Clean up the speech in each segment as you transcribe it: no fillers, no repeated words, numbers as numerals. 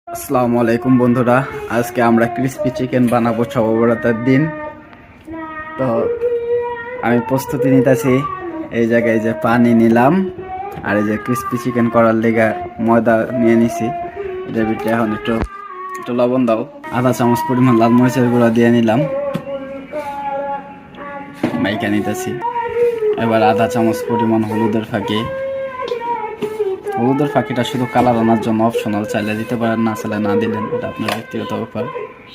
আসসালামু আলাইকুম বন্ধুরা, আজকে আমরা ক্রিস্পি চিকেন বানাবো শবে বরাতের দিন। তো আমি প্রস্তুতি নিতেছি। এই জায়গায় যে পানি নিলাম, আর এই যে ক্রিস্পি চিকেন করার লেগে ময়দা নিয়ে নিছি। এটার ভিতরে এখন একটু একটু লবণ দাও, আধা চামচ পরিমাণ লাল মরিচের গুঁড়া দিয়ে নিলাম, মাইকা নিতেছি। এবার আধা চামচ পরিমাণ হলুদের ফাঁকিটা শুধু কালার আনার জন্য অপশনাল, চাইলে দিতে পারেন, না চাইলে না দিলেন, এটা আপনার ব্যক্তিগত ব্যাপার।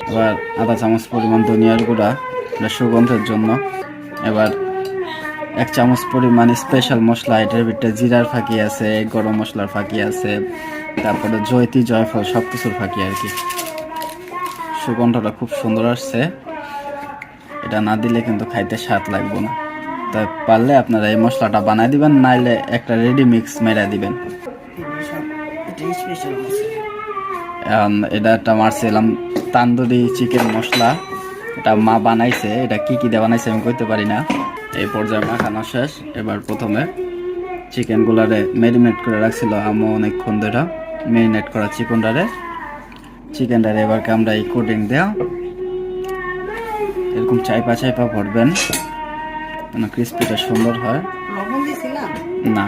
এবার আধা চামচ পরিমাণ ধনিয়ার গুঁড়া, এটা সুগন্ধের জন্য। এবার 1 চামচ পরিমাণ স্পেশাল মশলা, এটার ভিতরে জিরার ফাঁকি আছে, গরম মশলার ফাঁকি আছে, তারপরে জয়তি জয়ফল সব কিছুর ফাঁকি আর কি। সুগন্ধটা খুব সুন্দর আসছে, এটা না দিলে কিন্তু খাইতে স্বাদ লাগবে না। তাই পারলে আপনারা এই মশলাটা বানাই দিবেন, নাইলে একটা রেডি মিক্স মেরা দিবেন। এটা একটা মারছিলাম তান্দুরি চিকেন মশলা, এটা মা বানাইছে। এটা কি কি দিয়ে বানাইছে আমি কইতে পারি না। এই পর্যায়ে মাখানো শেষ। এবার প্রথমে চিকেনগুলারে ম্যারিনেট করে রাখছিল আম্মু অনেকক্ষণ ধরে। ম্যারিনেট করা চিকেনটারে এবার আমরা এই কোটিং দেওয়া এরকম চাইপা চাইপা ভরবেন, যেন ক্রিস্পিটা সুন্দর হয়। না,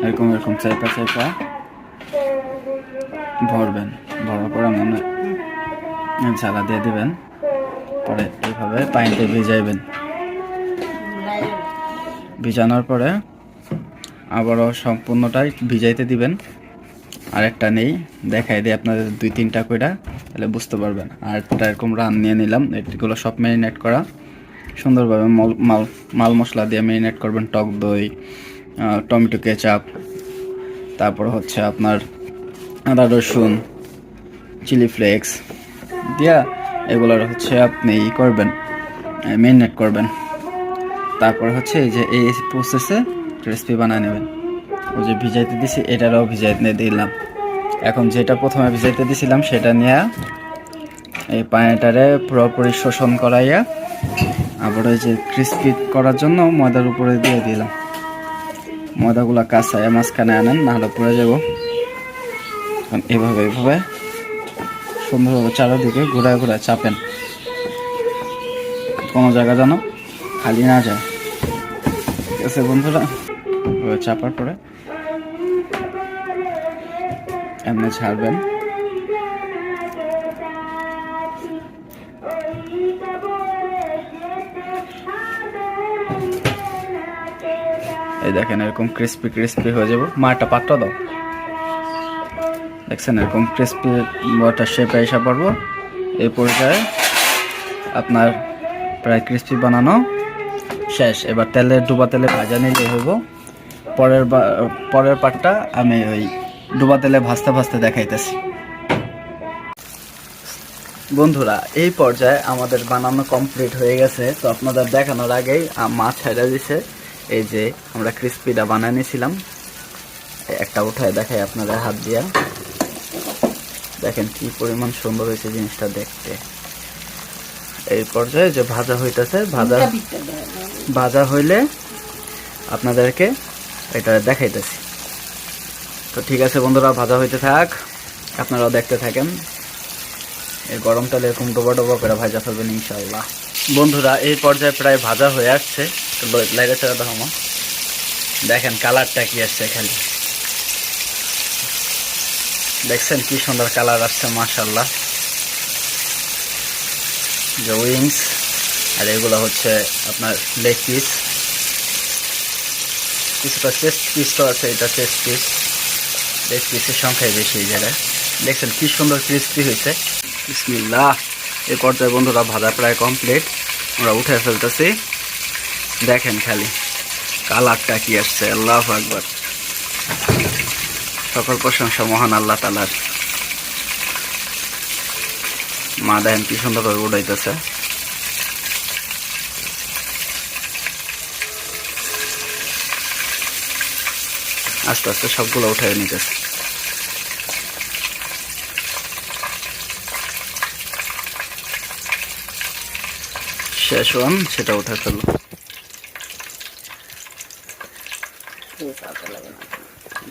এরকম এরকম চাইপা চাইপা ভরবেন। ভরার পরে মনে ঝালা দিয়ে দিবেন, পরে এইভাবে পানিতে ভিজাইবেন। ভিজানোর পরে আবারও সম্পূর্ণটাই ভিজাইতে দিবেন। আরেকটা নেই, দেখাই দিই আপনাদের 2-3টা কইরা, তাহলে বুঝতে পারবেন। আর একটা এরকম রান নিয়ে নিলাম, এগুলো সব ম্যারিনেট করা সুন্দরভাবে মাল মশলা দিয়ে ম্যারিনেট করবেন। টক দই, টমেটো কেচাপ, তারপর হচ্ছে আপনার আদা রসুন, চিলি ফ্লেক্স দিয়া এগুলোর হচ্ছে আপনি করবেন, ম্যারিনেট করবেন। তারপর হচ্ছে এই যে এই প্রসেসে রেসিপি বানিয়ে নেবেন। ওই যে ভিজাইতে দিছি, এটারও ভিজাইতে দিলাম। এখন যেটা প্রথমে ভিজাইতে দিছিলাম সেটা নিয়ে এই পানিটারে পুরোপুরি শোষণ করাইয়া আবার ওই যে ক্রিস্পি করার জন্য ময়দার উপরে দিয়ে দিলাম। ময়দাগুলো কাঁচায় মাঝখানে আনেন, নাহলে পড়ে যাব। এভাবে সুন্দরভাবে চারিদিকে ঘুরায় ঘুরায় চাপেন, কোনো জায়গা যেন খালি না যায়। ঠিক আছে বন্ধুরা, চাপার পরে এমনি ছাড়বেন। এই দেখেন এরকম ক্রিস্পি হয়ে যাব। মা একটা পাত্র দাও। দেখছেন এরকম ক্রিস্পি ওয়াটার শেপে এসে পড়বো। এই পর্যায়ে আপনার প্রায় ক্রিস্পি বানানো শেষ। এবার ডুবা তেলে ভাজা নিলে হইব। পরের পার্টটা আমি ওই ডুবা তেলে ভাজতে দেখাইতেছি। বন্ধুরা, এই পর্যায়ে আমাদের বানানো কমপ্লিট হয়ে গেছে। তো আপনাদের দেখানোর আগেই মা ছেড়ে দিছে। এই যে আমরা ক্রিস্পিটা বানিয়ে নিয়েছিলাম, একটা উঠায় দেখাই আপনাদের হাত দিয়া। দেখেন কি পরিমাণ সুন্দর হয়েছে জিনিসটা দেখতে। এই পর্যায়ে যে ভাজা হইতেছে, ভাজা হইলে আপনাদেরকে এটা দেখাইতেছি। তো ঠিক আছে বন্ধুরা, ভাজা হইতে থাক, আপনারাও দেখতে থাকেন। এই গরম তেলে এরকম ডোবা করে ভাজা ফেলবেন ইনশাআল্লাহ। বন্ধুরা, এই পর্যায়ে প্রায় ভাজা হয়ে আসছে। লাইটে ছেড়ে দাও। দেখেন কালারটা কি আসছে, খালি দেখছেন কি সুন্দর কালার আসছে, মাশাআল্লাহ। যে উইংস, আর এগুলো হচ্ছে আপনার লেগ পিস। কিছুটা চেস্ট পিসও আছে, এটা চেস্ট পিস। লেগ পিসের সংখ্যাই বেশি এই জায়গায়। দেখছেন কি সুন্দর ক্রিস্পি হয়েছে। বিসমিল্লাহ। এই পর্যায়ে বন্ধুরা ভাজা প্রায় কমপ্লিট, আমরা উঠে ফেলতেছি। দেখেন খালি কালারটা কি আসছে, আল্লাহু আকবার। সকল প্রশংসা মহান আল্লাহ তাআলার। মা দেখেন কি সুন্দরভাবে উঠাইতেছে। আস্তে আস্তে সবগুলো উঠাই নিতেছে। শেষ ওয়ান, সেটা উঠে ফেললো।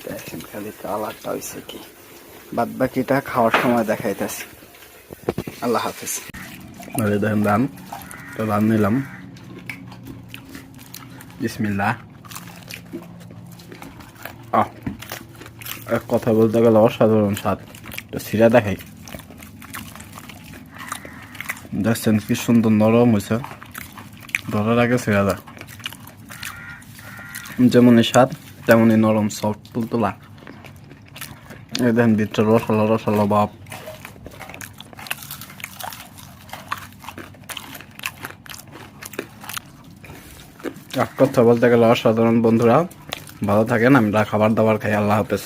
দেখেন খালি কালারটা হয়েছে কি বাদ বাকিটা খাওয়ার সময় দেখাইতেছি। আল্লাহ হাফিজ। দেখেন রান, তো রান নিলাম। বিসমিল্লাহ। এক কথা বলতে গেলে অসাধারণ স্বাদ। তো সিরা দেখাই, দেখছেন কি সুন্দর নরম হয়েছে। ধরার আগে সিরা দেখ, যেমনই স্বাদ তেমনই নরম, সফট তুলতুলা। এই দেখেন ভিতরে রসালো রসালো ভাব। এক কথা বলতে গেলে অসাধারণ। বন্ধুরা ভালো থাকেন, আমরা খাবার দাবার খাই। আল্লাহ হাফেজ।